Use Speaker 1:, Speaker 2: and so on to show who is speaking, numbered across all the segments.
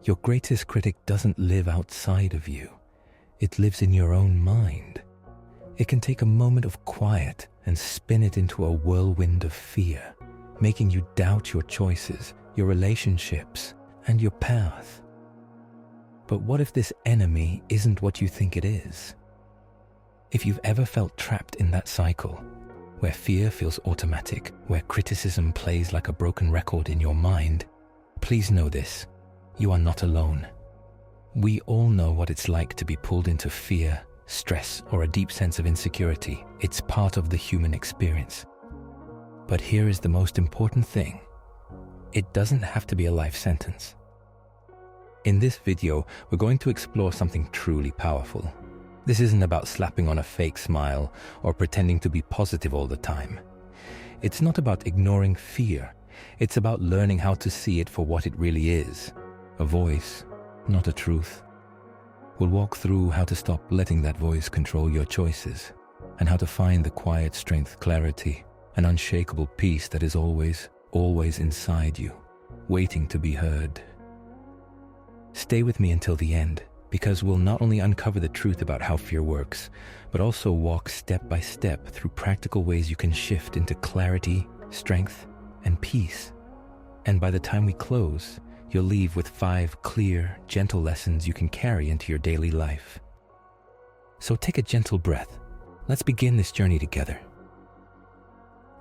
Speaker 1: Your greatest critic doesn't live outside of you. It lives in your own mind. It can take a moment of quiet and spin it into a whirlwind of fear, making you doubt your choices, your relationships, and your path. But what if this enemy isn't what you think it is? If you've ever felt trapped in that cycle, where fear feels automatic, where criticism plays like a broken record in your mind, please know this: you are not alone. We all know what it's like to be pulled into fear, stress, or a deep sense of insecurity. It's part of the human experience. But here is the most important thing: it doesn't have to be a life sentence. In this video, we're going to explore something truly powerful. This isn't about slapping on a fake smile or pretending to be positive all the time. It's not about ignoring fear. It's about learning how to see it for what it really is: a voice, not a truth. We'll walk through how to stop letting that voice control your choices, and how to find the quiet strength, clarity, and unshakable peace that is always, always inside you, waiting to be heard. Stay with me until the end, because we'll not only uncover the truth about how fear works, but also walk step by step through practical ways you can shift into clarity, strength, and peace. And by the time we close, you'll leave with 5 clear, gentle lessons you can carry into your daily life. So take a gentle breath. Let's begin this journey together.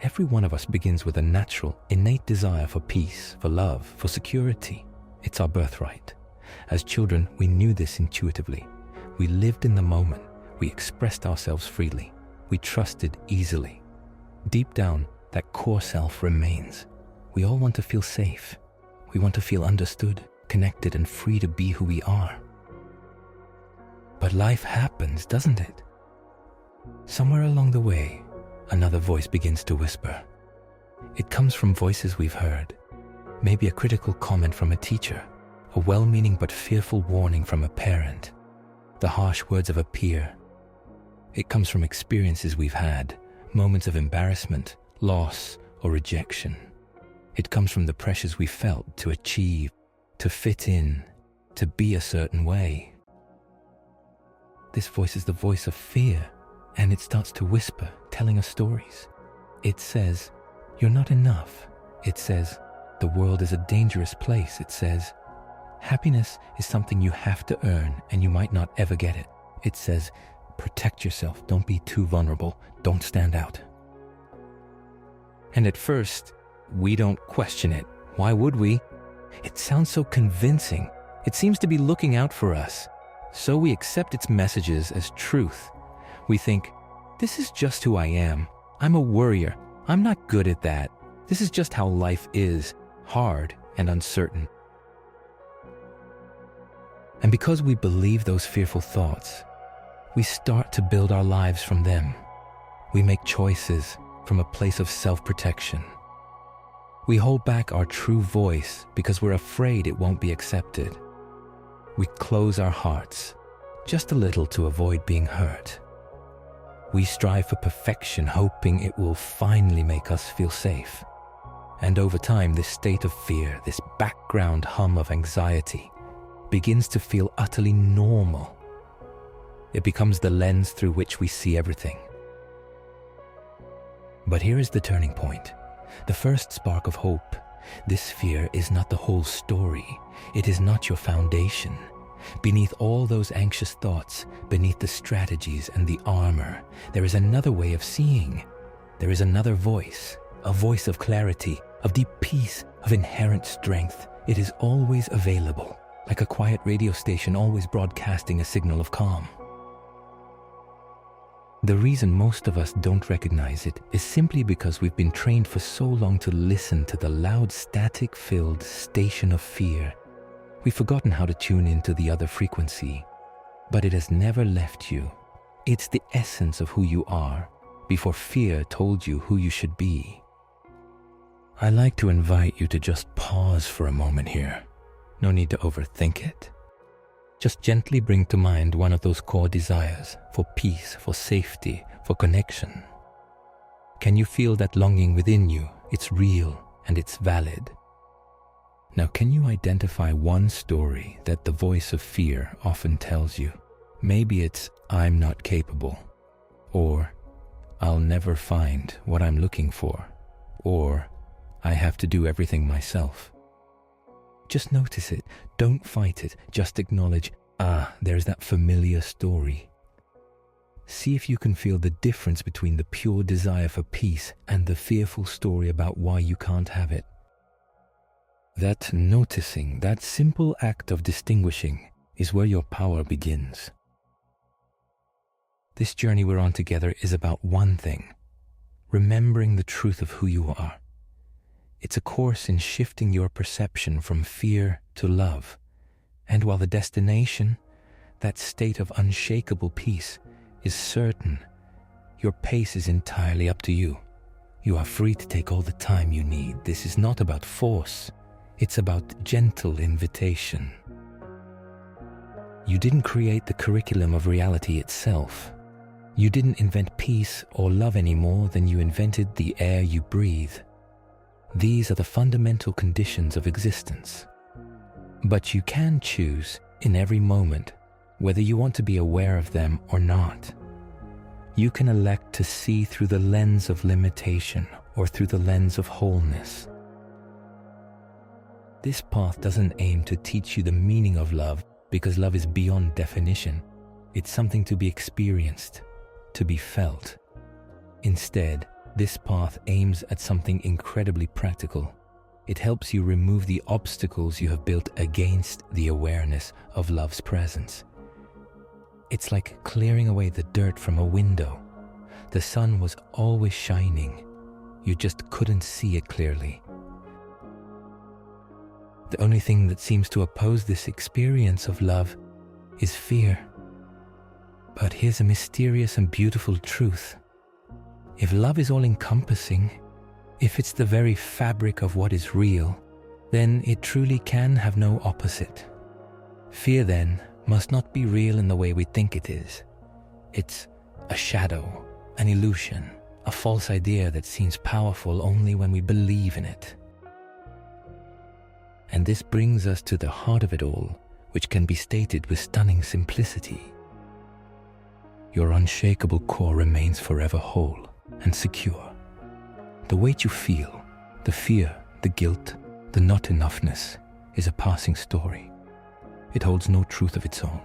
Speaker 1: Every one of us begins with a natural, innate desire for peace, for love, for security. It's our birthright. As children, we knew this intuitively. We lived in the moment. We expressed ourselves freely. We trusted easily. Deep down, that core self remains. We all want to feel safe. We want to feel understood, connected, and free to be who we are. But life happens, doesn't it? Somewhere along the way, another voice begins to whisper. It comes from voices we've heard. Maybe a critical comment from a teacher, a well-meaning but fearful warning from a parent, the harsh words of a peer. It comes from experiences we've had, moments of embarrassment, loss, or rejection. It comes from the pressures we felt to achieve, to fit in, to be a certain way. This voice is the voice of fear, and it starts to whisper, telling us stories. It says, "You're not enough." It says, "The world is a dangerous place." It says, "Happiness is something you have to earn, and you might not ever get it." It says, "Protect yourself, don't be too vulnerable, don't stand out." And at first, we don't question it. Why would we? It sounds so convincing. It seems to be looking out for us. So we accept its messages as truth. We think, this is just who I am. I'm a worrier. I'm not good at that. This is just how life is, hard and uncertain. And because we believe those fearful thoughts, we start to build our lives from them. We make choices from a place of self-protection. We hold back our true voice because we're afraid it won't be accepted. We close our hearts just a little to avoid being hurt. We strive for perfection, hoping it will finally make us feel safe. And over time, this state of fear, this background hum of anxiety, begins to feel utterly normal. It becomes the lens through which we see everything. But here is the turning point. The first spark of hope. This fear is not the whole story. It is not your foundation. Beneath all those anxious thoughts, beneath the strategies and the armor, there is another way of seeing. There is another voice, a voice of clarity, of deep peace, of inherent strength. It is always available, like a quiet radio station always broadcasting a signal of calm. The reason most of us don't recognize it is simply because we've been trained for so long to listen to the loud, static-filled station of fear. We've forgotten how to tune into the other frequency, but it has never left you. It's the essence of who you are, before fear told you who you should be. I like to invite you to just pause for a moment here. No need to overthink it. Just gently bring to mind one of those core desires for peace, for safety, for connection. Can you feel that longing within you? It's real and it's valid. Now, can you identify one story that the voice of fear often tells you? Maybe it's, I'm not capable, or I'll never find what I'm looking for, or I have to do everything myself. Just notice it. Don't fight it. Just acknowledge, there's that familiar story. See if you can feel the difference between the pure desire for peace and the fearful story about why you can't have it. That noticing, that simple act of distinguishing, is where your power begins. This journey we're on together is about one thing: remembering the truth of who you are. It's a course in shifting your perception from fear to love. And while the destination, that state of unshakable peace, is certain, your pace is entirely up to you. You are free to take all the time you need. This is not about force. It's about gentle invitation. You didn't create the curriculum of reality itself. You didn't invent peace or love any more than you invented the air you breathe. These are the fundamental conditions of existence. But you can choose in every moment whether you want to be aware of them or not. You can elect to see through the lens of limitation or through the lens of wholeness. This path doesn't aim to teach you the meaning of love, because love is beyond definition. It's something to be experienced, to be felt. Instead, this path aims at something incredibly practical. It helps you remove the obstacles you have built against the awareness of love's presence. It's like clearing away the dirt from a window. The sun was always shining. You just couldn't see it clearly. The only thing that seems to oppose this experience of love is fear. But here's a mysterious and beautiful truth. If love is all-encompassing, if it's the very fabric of what is real, then it truly can have no opposite. Fear, then, must not be real in the way we think it is. It's a shadow, an illusion, a false idea that seems powerful only when we believe in it. And this brings us to the heart of it all, which can be stated with stunning simplicity. Your unshakable core remains forever whole and secure. The weight you feel, the fear, the guilt, the not enoughness, is a passing story. It holds no truth of its own.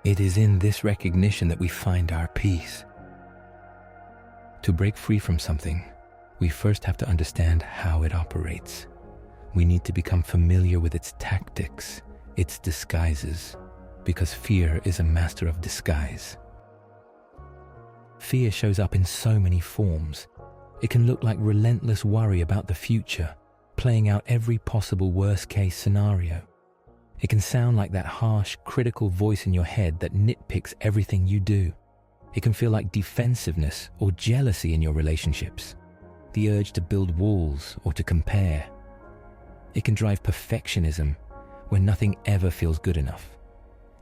Speaker 1: It is in this recognition that we find our peace. To break free from something, we first have to understand how it operates. We need to become familiar with its tactics, its disguises, because fear is a master of disguise. Fear shows up in so many forms. It can look like relentless worry about the future, playing out every possible worst-case scenario. It can sound like that harsh, critical voice in your head that nitpicks everything you do. It can feel like defensiveness or jealousy in your relationships, the urge to build walls or to compare. It can drive perfectionism when nothing ever feels good enough.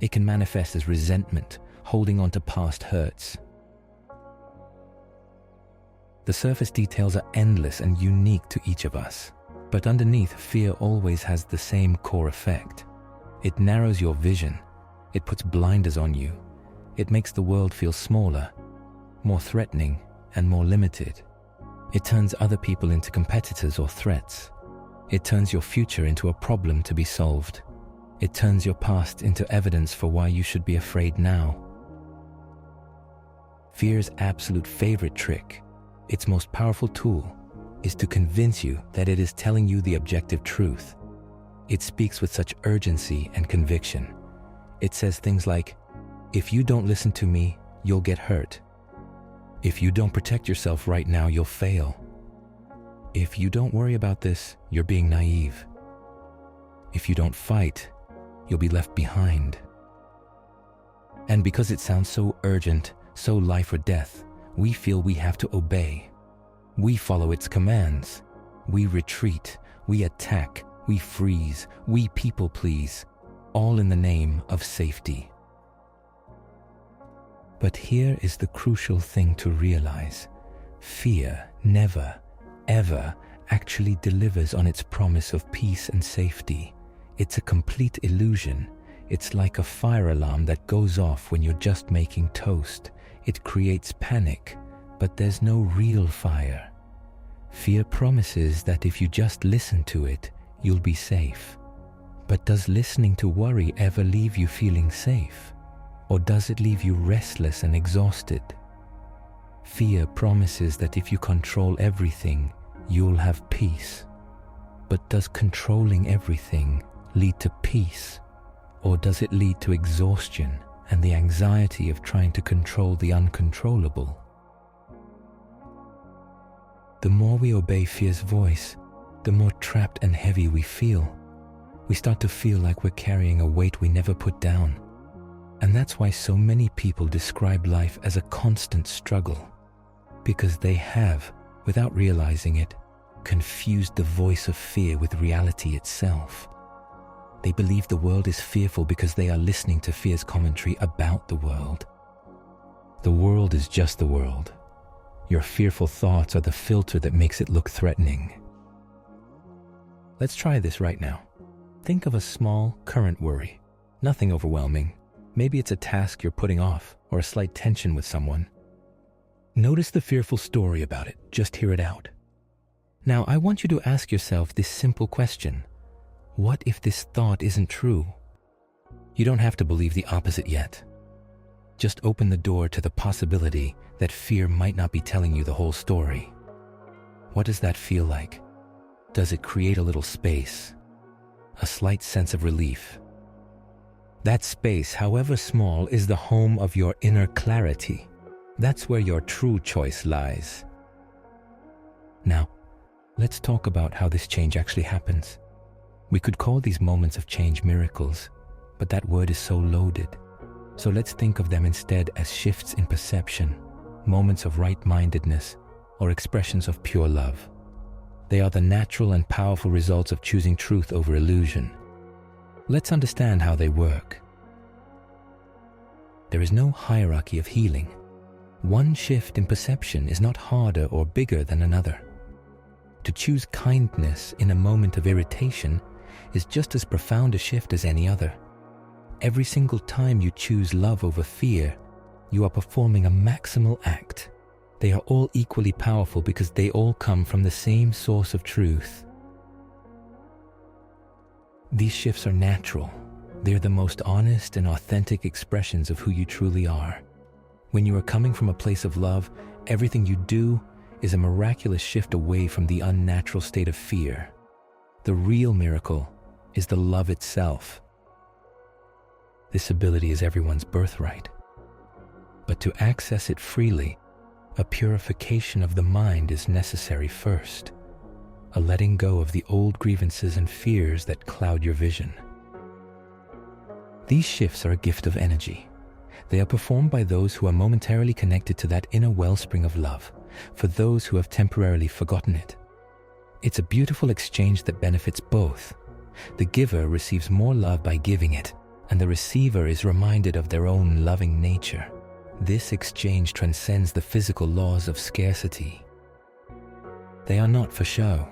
Speaker 1: It can manifest as resentment, holding on to past hurts. The surface details are endless and unique to each of us, but underneath, fear always has the same core effect. It narrows your vision. It puts blinders on you. It makes the world feel smaller, more threatening, and more limited. It turns other people into competitors or threats. It turns your future into a problem to be solved. It turns your past into evidence for why you should be afraid now. Fear's absolute favorite trick, its most powerful tool, is to convince you that it is telling you the objective truth. It speaks with such urgency and conviction. It says things like, if you don't listen to me, you'll get hurt. If you don't protect yourself right now, you'll fail. If you don't worry about this, you're being naive. If you don't fight, you'll be left behind. And because it sounds so urgent, so life or death, we feel we have to obey. We follow its commands. We retreat, we attack, we freeze, we people please, all in the name of safety. But here is the crucial thing to realize. Fear never, ever actually delivers on its promise of peace and safety. It's a complete illusion. It's like a fire alarm that goes off when you're just making toast. It creates panic, but there's no real fire. Fear promises that if you just listen to it, you'll be safe. But does listening to worry ever leave you feeling safe? Or does it leave you restless and exhausted? Fear promises that if you control everything, you'll have peace. But does controlling everything lead to peace? Or does it lead to exhaustion and the anxiety of trying to control the uncontrollable? The more we obey fear's voice, the more trapped and heavy we feel. We start to feel like we're carrying a weight we never put down. And that's why so many people describe life as a constant struggle. Because they have, without realizing it, confused the voice of fear with reality itself. They believe the world is fearful because they are listening to fear's commentary about the world. The world is just the world. Your fearful thoughts are the filter that makes it look threatening. Let's try this right now. Think of a small, current worry. Nothing overwhelming. Maybe it's a task you're putting off or a slight tension with someone. Notice the fearful story about it. Just hear it out. Now, I want you to ask yourself this simple question. What if this thought isn't true? You don't have to believe the opposite yet. Just open the door to the possibility that fear might not be telling you the whole story. What does that feel like? Does it create a little space? A slight sense of relief? That space, however small, is the home of your inner clarity. That's where your true choice lies. Now, let's talk about how this change actually happens. We could call these moments of change miracles, but that word is so loaded. So let's think of them instead as shifts in perception, moments of right-mindedness, or expressions of pure love. They are the natural and powerful results of choosing truth over illusion. Let's understand how they work. There is no hierarchy of healing. One shift in perception is not harder or bigger than another. To choose kindness in a moment of irritation is just as profound a shift as any other. Every single time you choose love over fear, you are performing a maximal act. They are all equally powerful because they all come from the same source of truth. These shifts are natural. They are the most honest and authentic expressions of who you truly are. When you are coming from a place of love, everything you do is a miraculous shift away from the unnatural state of fear. The real miracle is the love itself. This ability is everyone's birthright. But to access it freely, a purification of the mind is necessary first, a letting go of the old grievances and fears that cloud your vision. These shifts are a gift of energy. They are performed by those who are momentarily connected to that inner wellspring of love, for those who have temporarily forgotten it. It's a beautiful exchange that benefits both. The giver receives more love by giving it, and the receiver is reminded of their own loving nature. This exchange transcends the physical laws of scarcity. They are not for show.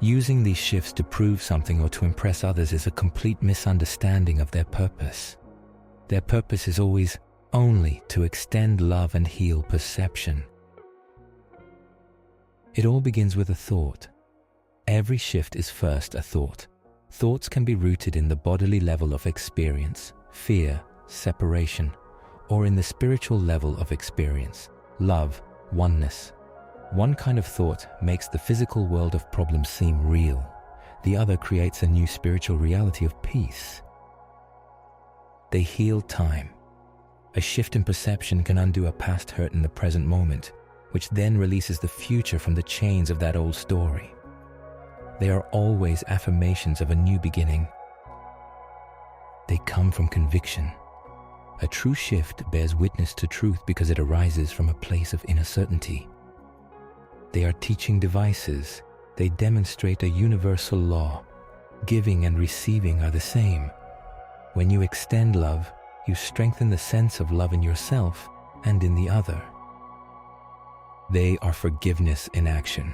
Speaker 1: Using these shifts to prove something or to impress others is a complete misunderstanding of their purpose. Their purpose is always only to extend love and heal perception. It all begins with a thought. Every shift is first a thought. Thoughts can be rooted in the bodily level of experience, fear, separation, or in the spiritual level of experience, love, oneness. One kind of thought makes the physical world of problems seem real. The other creates a new spiritual reality of peace. They heal time. A shift in perception can undo a past hurt in the present moment, which then releases the future from the chains of that old story. They are always affirmations of a new beginning. They come from conviction. A true shift bears witness to truth because it arises from a place of inner certainty. They are teaching devices. They demonstrate a universal law. Giving and receiving are the same. When you extend love, you strengthen the sense of love in yourself and in the other. They are forgiveness in action.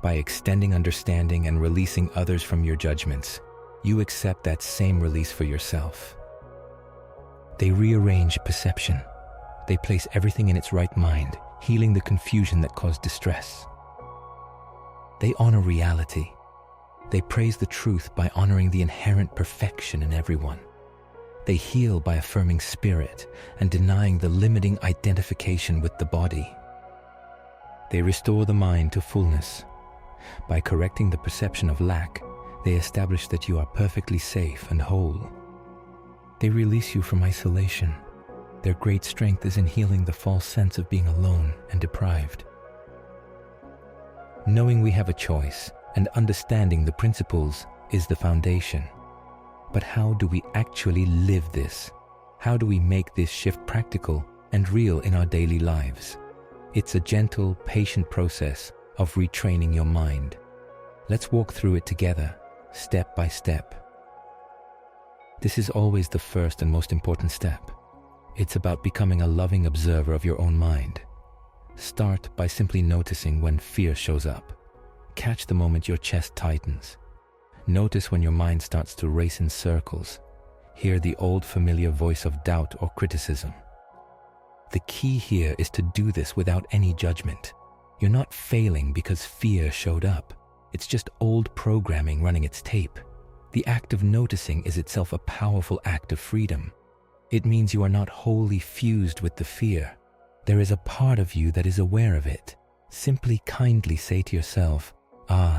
Speaker 1: By extending understanding and releasing others from your judgments, you accept that same release for yourself. They rearrange perception. They place everything in its right mind, healing the confusion that caused distress. They honor reality. They praise the truth by honoring the inherent perfection in everyone. They heal by affirming spirit and denying the limiting identification with the body. They restore the mind to fullness. By correcting the perception of lack, they establish that you are perfectly safe and whole. They release you from isolation. Their great strength is in healing the false sense of being alone and deprived. Knowing we have a choice and understanding the principles is the foundation. But how do we actually live this? How do we make this shift practical and real in our daily lives? It's a gentle, patient process of retraining your mind. Let's walk through it together, step by step. This is always the first and most important step. It's about becoming a loving observer of your own mind. Start by simply noticing when fear shows up. Catch the moment your chest tightens. Notice when your mind starts to race in circles. Hear the old familiar voice of doubt or criticism. The key here is to do this without any judgment. You're not failing because fear showed up. It's just old programming running its tape. The act of noticing is itself a powerful act of freedom. It means you are not wholly fused with the fear. There is a part of you that is aware of it. Simply kindly say to yourself,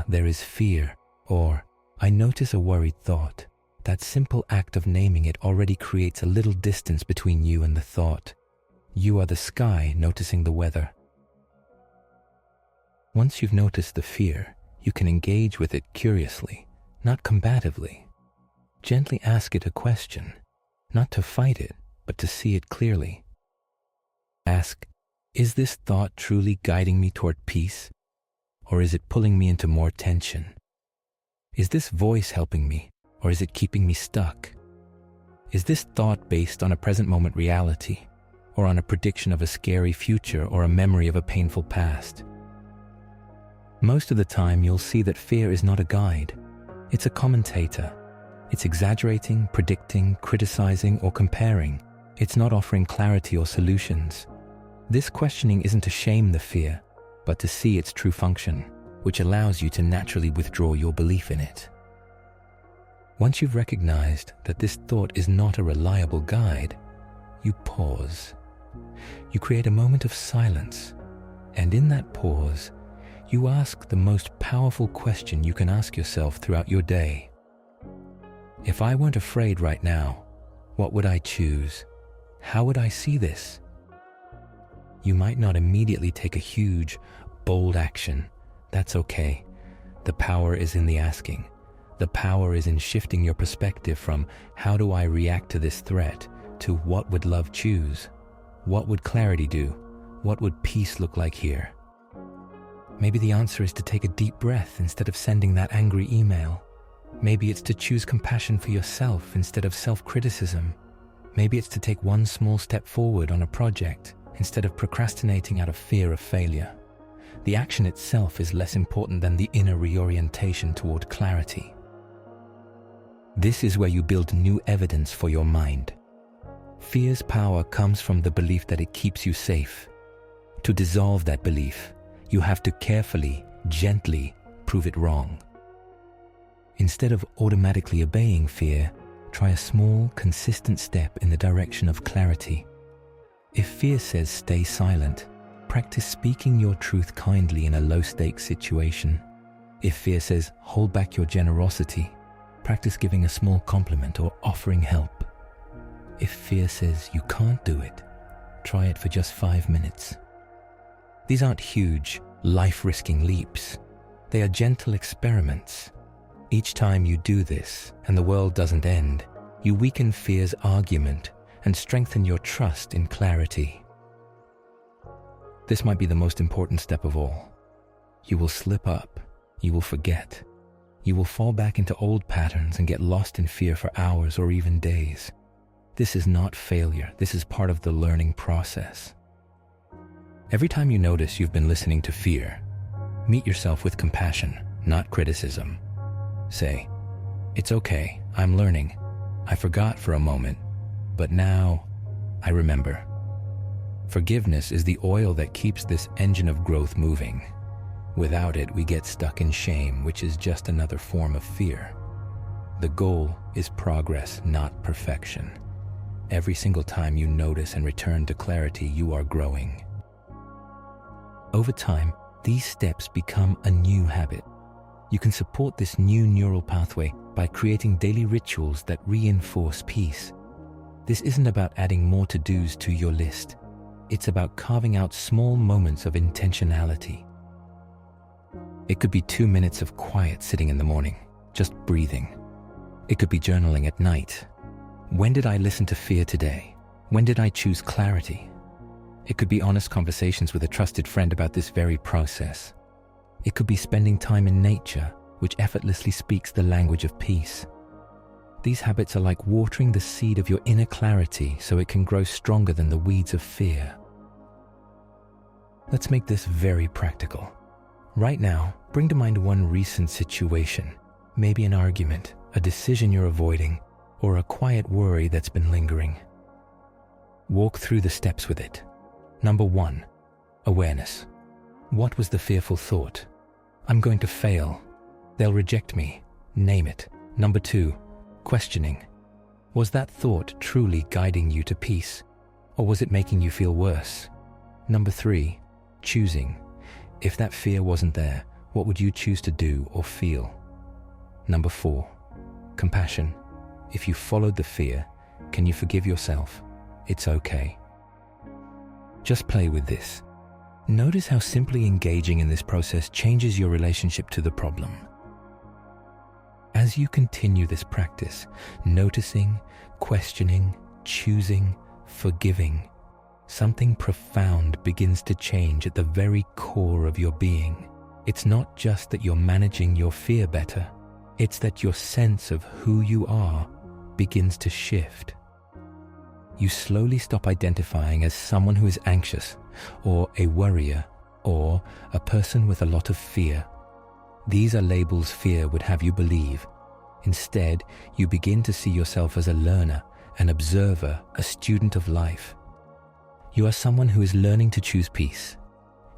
Speaker 1: there is fear, or I notice a worried thought. That simple act of naming it already creates a little distance between you and the thought. You are the sky noticing the weather. Once you've noticed the fear, you can engage with it curiously, not combatively. Gently ask it a question, not to fight it, but to see it clearly. Ask, is this thought truly guiding me toward peace? Or is it pulling me into more tension? Is this voice helping me, or is it keeping me stuck? Is this thought based on a present moment reality, or on a prediction of a scary future or a memory of a painful past? Most of the time, you'll see that fear is not a guide. It's a commentator. It's exaggerating, predicting, criticizing, or comparing. It's not offering clarity or solutions. This questioning isn't to shame the fear, but to see its true function, which allows you to naturally withdraw your belief in it. Once you've recognized that this thought is not a reliable guide, you pause. You create a moment of silence, and in that pause, you ask the most powerful question you can ask yourself throughout your day. If I weren't afraid right now, what would I choose? How would I see this? You might not immediately take a huge, bold action. That's okay. The power is in the asking. The power is in shifting your perspective from how do I react to this threat to what would love choose? What would clarity do? What would peace look like here? Maybe the answer is to take a deep breath instead of sending that angry email. Maybe it's to choose compassion for yourself instead of self-criticism. Maybe it's to take one small step forward on a project instead of procrastinating out of fear of failure. The action itself is less important than the inner reorientation toward clarity. This is where you build new evidence for your mind. Fear's power comes from the belief that it keeps you safe. To dissolve that belief, you have to carefully, gently prove it wrong. Instead of automatically obeying fear, try a small, consistent step in the direction of clarity. If fear says stay silent, practice speaking your truth kindly in a low-stakes situation. If fear says hold back your generosity, practice giving a small compliment or offering help. If fear says you can't do it, try it for just 5 minutes. These aren't huge, life-risking leaps. They are gentle experiments. Each time you do this, and the world doesn't end, you weaken fear's argument and strengthen your trust in clarity. This might be the most important step of all. You will slip up. You will forget. You will fall back into old patterns and get lost in fear for hours or even days. This is not failure. This is part of the learning process. Every time you notice you've been listening to fear, Meet yourself with compassion, not criticism. Say, "It's okay, I'm learning. I forgot for a moment, but now I remember." Forgiveness is the oil that keeps this engine of growth moving. Without it, we get stuck in shame, which is just another form of fear. The goal is progress, not perfection. Every single time you notice and return to clarity, you are growing. Over time, these steps become a new habit. You can support this new neural pathway by creating daily rituals that reinforce peace. This isn't about adding more to-dos to your list. It's about carving out small moments of intentionality. It could be 2 minutes of quiet sitting in the morning, just breathing. It could be journaling at night. When did I listen to fear today? When did I choose clarity? It could be honest conversations with a trusted friend about this very process. It could be spending time in nature, which effortlessly speaks the language of peace. These habits are like watering the seed of your inner clarity so it can grow stronger than the weeds of fear. Let's make this very practical. Right now, bring to mind one recent situation, maybe an argument, a decision you're avoiding, or a quiet worry that's been lingering. Walk through the steps with it. Number 1, awareness. What was the fearful thought? I'm going to fail. They'll reject me. Name it. Number 2, questioning. Was that thought truly guiding you to peace, or was it making you feel worse? Number 3, choosing. If that fear wasn't there, what would you choose to do or feel? Number 4, compassion. If you followed the fear, can you forgive yourself? It's okay. Just play with this. Notice how simply engaging in this process changes your relationship to the problem. As you continue this practice, noticing, questioning, choosing, forgiving, something profound begins to change at the very core of your being. It's not just that you're managing your fear better, it's that your sense of who you are begins to shift. You slowly stop identifying as someone who is anxious, or a worrier, or a person with a lot of fear. These are labels fear would have you believe. Instead, you begin to see yourself as a learner, an observer, a student of life. You are someone who is learning to choose peace.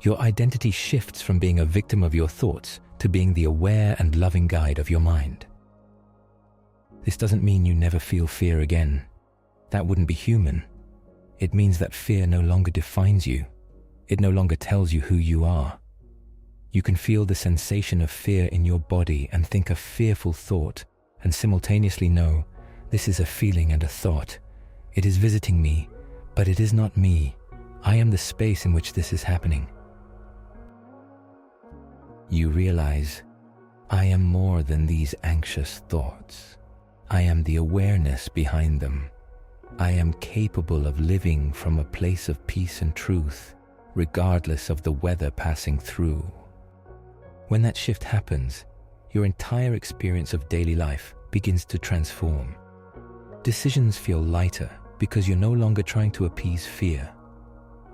Speaker 1: Your identity shifts from being a victim of your thoughts to being the aware and loving guide of your mind. This doesn't mean you never feel fear again. That wouldn't be human. It means that fear no longer defines you. It no longer tells you who you are. You can feel the sensation of fear in your body and think a fearful thought, and simultaneously know, this is a feeling and a thought. It is visiting me, but it is not me. I am the space in which this is happening. You realize, I am more than these anxious thoughts. I am the awareness behind them. I am capable of living from a place of peace and truth, regardless of the weather passing through. When that shift happens, your entire experience of daily life begins to transform. Decisions feel lighter because you're no longer trying to appease fear.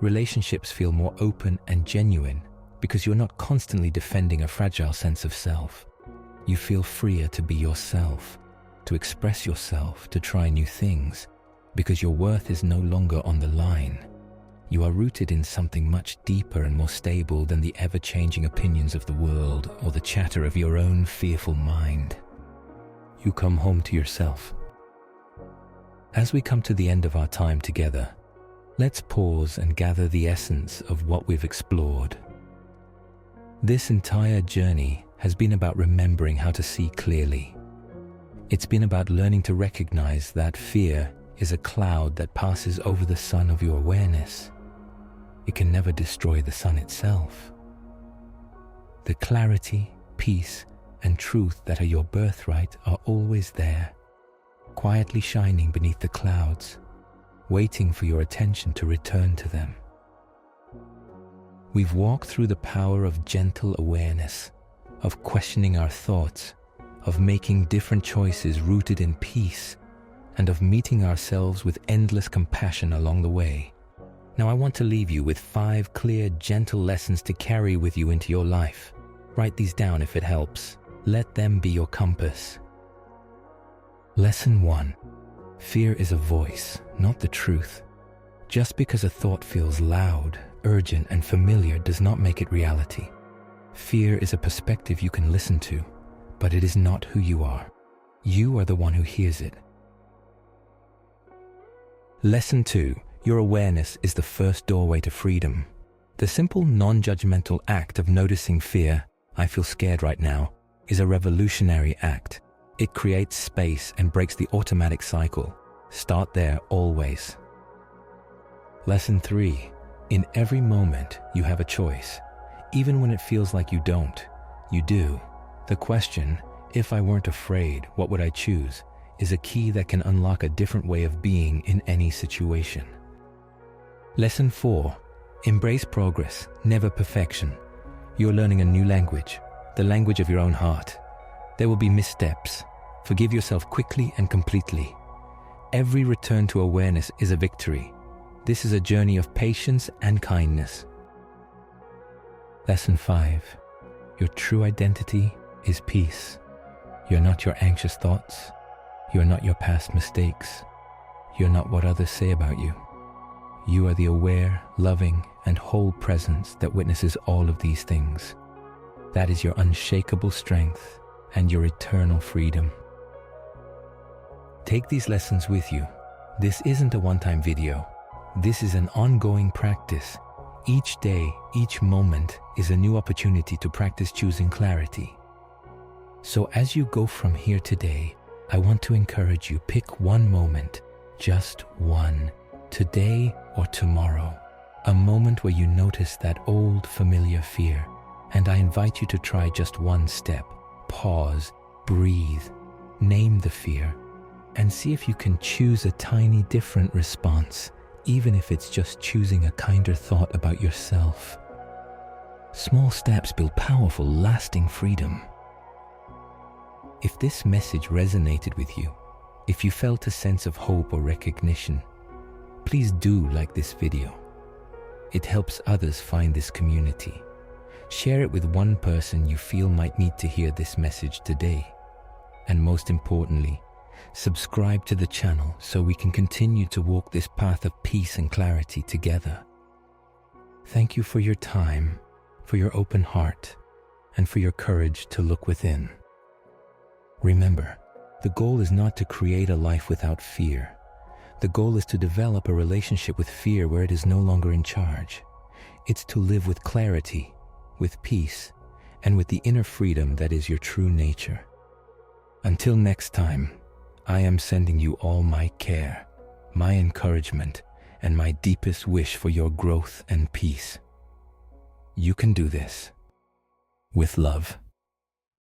Speaker 1: Relationships feel more open and genuine because you're not constantly defending a fragile sense of self. You feel freer to be yourself, to express yourself, to try new things, because your worth is no longer on the line. You are rooted in something much deeper and more stable than the ever-changing opinions of the world or the chatter of your own fearful mind. You come home to yourself. As we come to the end of our time together, let's pause and gather the essence of what we've explored. This entire journey has been about remembering how to see clearly. It's been about learning to recognize that fear is a cloud that passes over the sun of your awareness. It can never destroy the sun itself. The clarity, peace, and truth that are your birthright are always there, quietly shining beneath the clouds, waiting for your attention to return to them. We've walked through the power of gentle awareness, of questioning our thoughts, of making different choices rooted in peace, and of meeting ourselves with endless compassion along the way. Now I want to leave you with 5 clear, gentle lessons to carry with you into your life. Write these down if it helps. Let them be your compass. Lesson 1. Fear is a voice, not the truth. Just because a thought feels loud, urgent, and familiar does not make it reality. Fear is a perspective you can listen to, but it is not who you are. You are the one who hears it. Lesson 2. Your awareness is the first doorway to freedom. The simple, non-judgmental act of noticing fear, I feel scared right now, is a revolutionary act. It creates space and breaks the automatic cycle. Start there always. Lesson 3. In every moment, you have a choice. Even when it feels like you don't, you do. The question, if I weren't afraid, what would I choose, is a key that can unlock a different way of being in any situation. Lesson 4. Embrace progress, never perfection. You're learning a new language, the language of your own heart. There will be missteps. Forgive yourself quickly and completely. Every return to awareness is a victory. This is a journey of patience and kindness. Lesson 5. Your true identity is peace. You're not your anxious thoughts. You're not your past mistakes. You're not what others say about you. You are the aware, loving, and whole presence that witnesses all of these things. That is your unshakable strength and your eternal freedom. Take these lessons with you. This isn't a one-time video. This is an ongoing practice. Each day, each moment is a new opportunity to practice choosing clarity. So as you go from here today, I want to encourage you, pick one moment, just one, today or tomorrow, a moment where you notice that old familiar fear, and I invite you to try just one step. Pause, breathe, name the fear, and see if you can choose a tiny different response, even if it's just choosing a kinder thought about yourself. Small steps build powerful, lasting freedom. If this message resonated with you, if you felt a sense of hope or recognition, please do like this video. It helps others find this community. Share it with one person you feel might need to hear this message today. And most importantly, subscribe to the channel so we can continue to walk this path of peace and clarity together. Thank you for your time, for your open heart, and for your courage to look within. Remember, the goal is not to create a life without fear. The goal is to develop a relationship with fear where it is no longer in charge. It's to live with clarity, with peace, and with the inner freedom that is your true nature. Until next time, I am sending you all my care, my encouragement, and my deepest wish for your growth and peace. You can do this. With love.